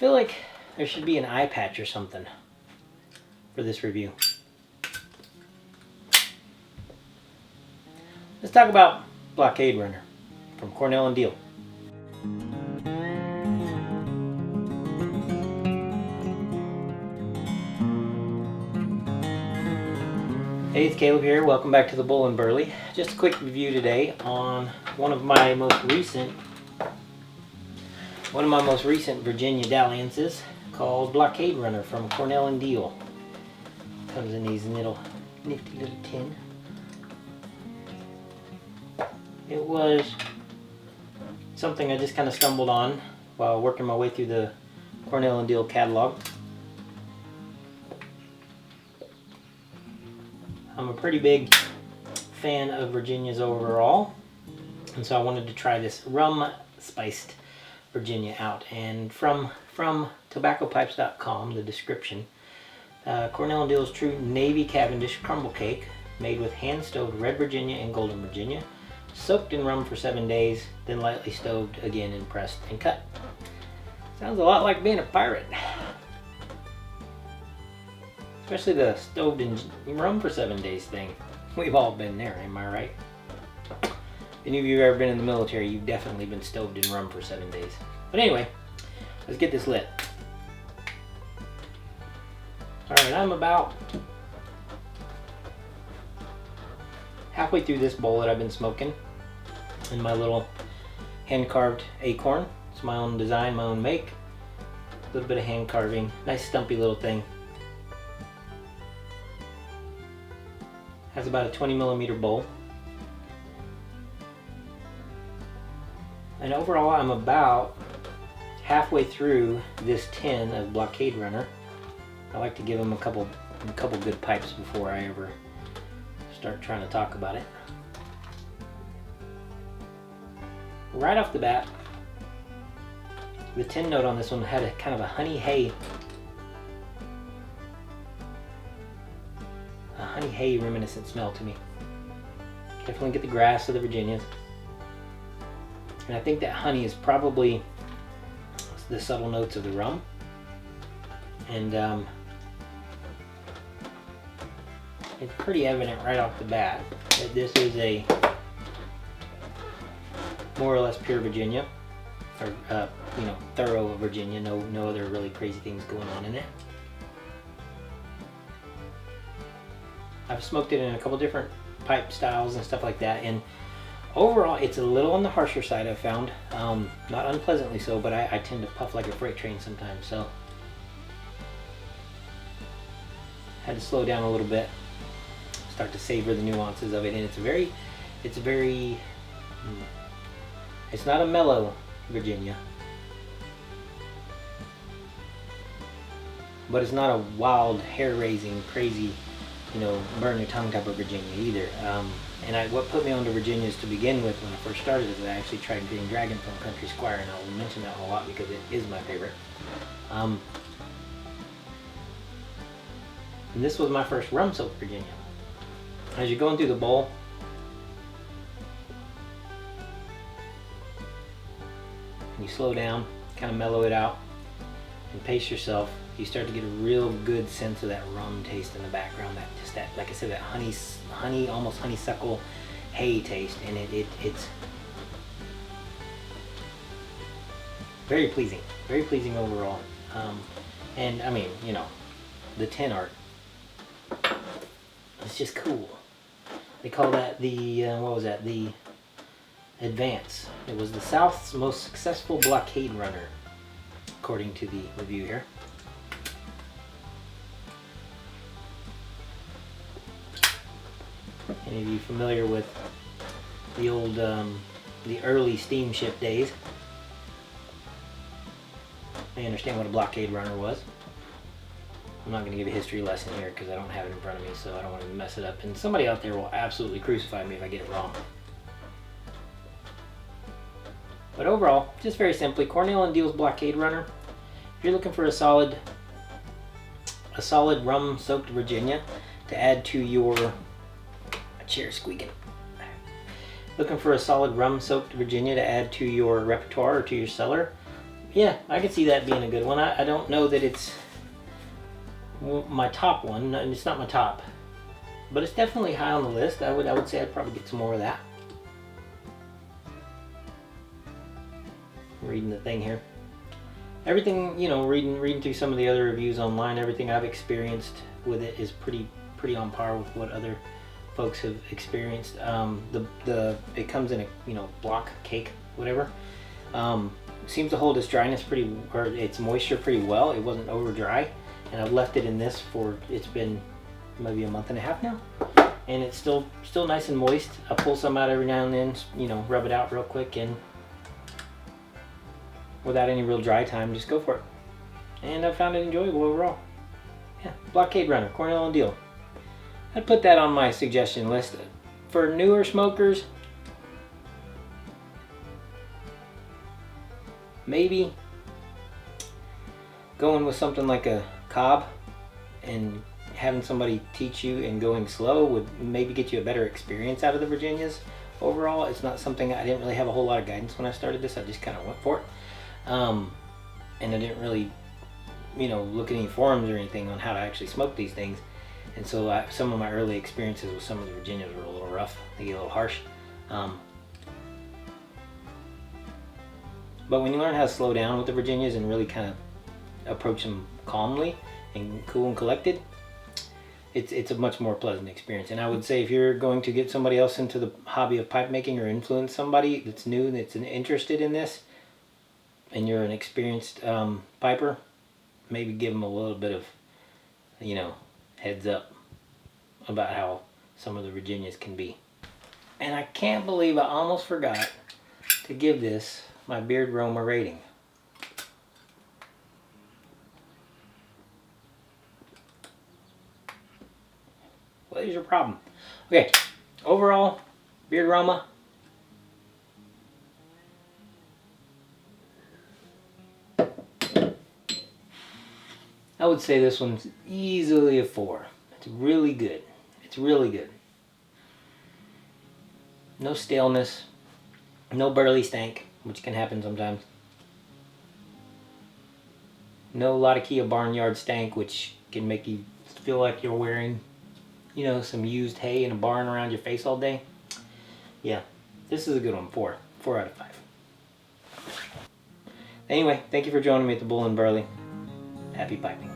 feel like there should be an eye patch or something for this review. Let's talk about Blockade Runner from Cornell Diehl. Hey, it's Caleb here. Welcome back to the Bull and Burley. Just a quick review today on one of my most recent Virginia dalliances called Blockade Runner from Cornell Diehl. Comes in these nifty little tin. It was something I just kind of stumbled on while working my way through the Cornell Diehl catalog. I'm a pretty big fan of Virginia's overall, and so I wanted to try this rum spiced Virginia out. And from tobaccopipes.com, the description, Cornell Diehl's True Navy Cavendish Crumble Cake, made with hand-stoved red Virginia and golden Virginia, soaked in rum for 7 days, then lightly stoved again and pressed and cut. Sounds a lot like being a pirate. Especially the stoved in rum for 7 days thing. We've all been there, am I right? If any of you have ever been in the military, you've definitely been stoved in rum for 7 days. But anyway, let's get this lit. Alright, I'm about halfway through this bowl that I've been smoking in my little hand-carved acorn. It's my own design, my own make. A little bit of hand carving. Nice stumpy little thing. Has about a 20mm bowl. And overall, I'm about halfway through this tin of Blockade Runner. I like to give them a couple good pipes before I ever start trying to talk about it. Right off the bat, the tin note on this one had a kind of a honey hay reminiscent smell to me. Definitely get the grass of the Virginias. And I think that honey is probably the subtle notes of the rum. And it's pretty evident right off the bat that this is a more or less pure Virginia, or thorough Virginia. No other really crazy things going on in it. I've smoked it in a couple different pipe styles and stuff like that, and overall it's a little on the harsher side, I've found. Not unpleasantly so, but I tend to puff like a freight train sometimes, so had to slow down a little bit, start to savor the nuances of it. And it's not a mellow Virginia, but it's not a wild, hair-raising, crazy, burn your tongue type of Virginia either. What put me onto Virginias to begin with when I first started is I actually tried Green Dragon from Country Squire, and I'll mention that a lot because it is my favorite. And this was my first rum-soaked Virginia. As you're going through the bowl, and you slow down, kind of mellow it out, and pace yourself, you start to get a real good sense of that rum taste in the background. That like I said, that honey, almost honeysuckle hay taste, and it's very pleasing overall. And I mean, the tin art, it's just cool. They call that the the Advance. It was the South's most successful Blockade Runner, according to the review here. Any of you familiar with the old, the early steamship days may understand what a blockade runner was. I'm not going to give a history lesson here because I don't have it in front of me, so I don't want to mess it up. And somebody out there will absolutely crucify me if I get it wrong. But overall, just very simply, Cornell Diehl's Blockade Runner. If you're looking for a solid rum-soaked Virginia to add to your chair squeaking. Looking for a solid rum-soaked Virginia to add to your repertoire or to your cellar, Yeah, I could see that being a good one. I don't know that it's my top one. It's not my top, but it's definitely high on the list. I would say I'd probably get some more of that. Reading the thing here. Everything, you know, reading through some of the other reviews online, everything I've experienced with it is pretty on par with what other folks have experienced. It comes in a, you know, block cake, whatever. Seems to hold its dryness or its moisture pretty well. It wasn't over dry, and I've left it in this for, it's been maybe a month and a half now, and it's still nice and moist. I pull some out every now and then, you know, rub it out real quick, and without any real dry time, just go for it. And I found it enjoyable overall. Yeah, Blockade Runner, Cornell Diehl. I'd put that on my suggestion list. For newer smokers, maybe going with something like a Cobb and having somebody teach you and going slow would maybe get you a better experience out of the Virginias. Overall, it's not something, I didn't really have a whole lot of guidance when I started this. I just kind of went for it. And I didn't really, you know, look at any forums or anything on how to actually smoke these things. And so some of my early experiences with some of the Virginias were a little rough. They get a little harsh. But when you learn how to slow down with the Virginias and really kind of approach them calmly and cool and collected, it's a much more pleasant experience. And I would say if you're going to get somebody else into the hobby of pipe making or influence somebody that's new, that's interested in this, and you're an experienced piper, maybe give them a little bit of, you know, heads up about how some of the Virginias can be. And I can't believe I almost forgot to give this my beard aroma rating. What is your problem? Okay, overall, beard aroma, I would say this one's easily a 4. It's really good. It's really good. No staleness, no burley stank, which can happen sometimes. No Latakia barnyard stank, which can make you feel like you're wearing, you know, some used hay in a barn around your face all day. Yeah, this is a good one. 4 out of 5. Anyway, thank you for joining me at the Bull and Burley. Happy piping.